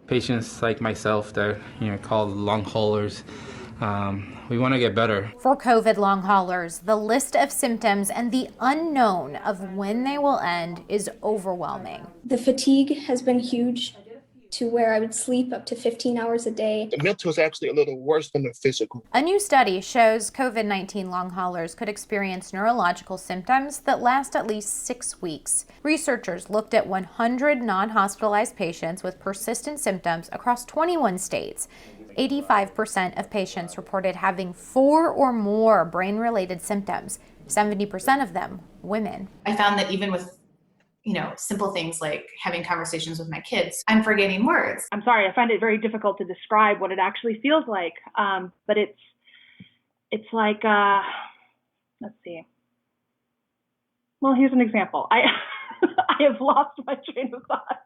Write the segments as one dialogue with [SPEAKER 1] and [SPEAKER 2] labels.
[SPEAKER 1] patients like myself that called long haulers. We want to get better.
[SPEAKER 2] For COVID long haulers, the list of symptoms and the unknown of when they will end is overwhelming.
[SPEAKER 3] The fatigue has been huge, to where I would sleep up to 15 hours a day.
[SPEAKER 4] The mental is actually a little worse than the physical.
[SPEAKER 2] A new study shows COVID-19 long haulers could experience neurological symptoms that last at least 6 weeks. Researchers looked at 100 non-hospitalized patients with persistent symptoms across 21 states. 85% of patients reported having 4 or more brain-related symptoms, 70% of them women.
[SPEAKER 5] I found that even with simple things like having conversations with my kids, I'm forgetting words.
[SPEAKER 6] I'm sorry, I find it very difficult to describe what it actually feels like. But it's like, let's see. Well, here's an example. I have lost my train of thought.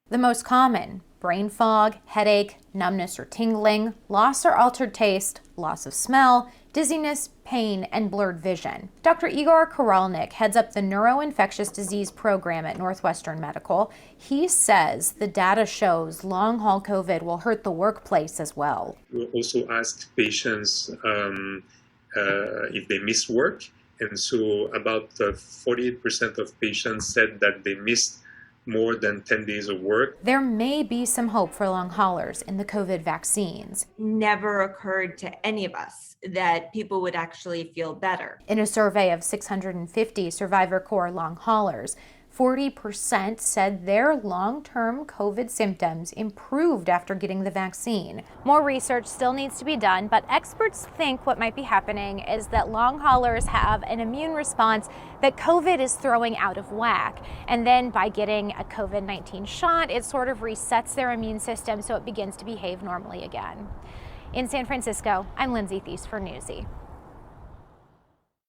[SPEAKER 2] The most common: brain fog, headache, numbness or tingling, loss or altered taste, loss of smell, dizziness, pain, and blurred vision. Dr. Igor Koralnik heads up the neuroinfectious disease program at Northwestern Medical. He says the data shows long-haul COVID will hurt the workplace as well.
[SPEAKER 7] We also asked patients if they miss work, and so about 48% of patients said that they missed more than 10 days of work.
[SPEAKER 2] There may be some hope for long haulers in the COVID vaccines.
[SPEAKER 8] Never occurred to any of us that people would actually feel better.
[SPEAKER 2] In a survey of 650 Survivor Corps long haulers, 40% said their long-term COVID symptoms improved after getting the vaccine. More research still needs to be done, but experts think what might be happening is that long haulers have an immune response that COVID is throwing out of whack. And then by getting a COVID-19 shot, it sort of resets their immune system so it begins to behave normally again. In San Francisco, I'm Lindsay Thies for Newsy.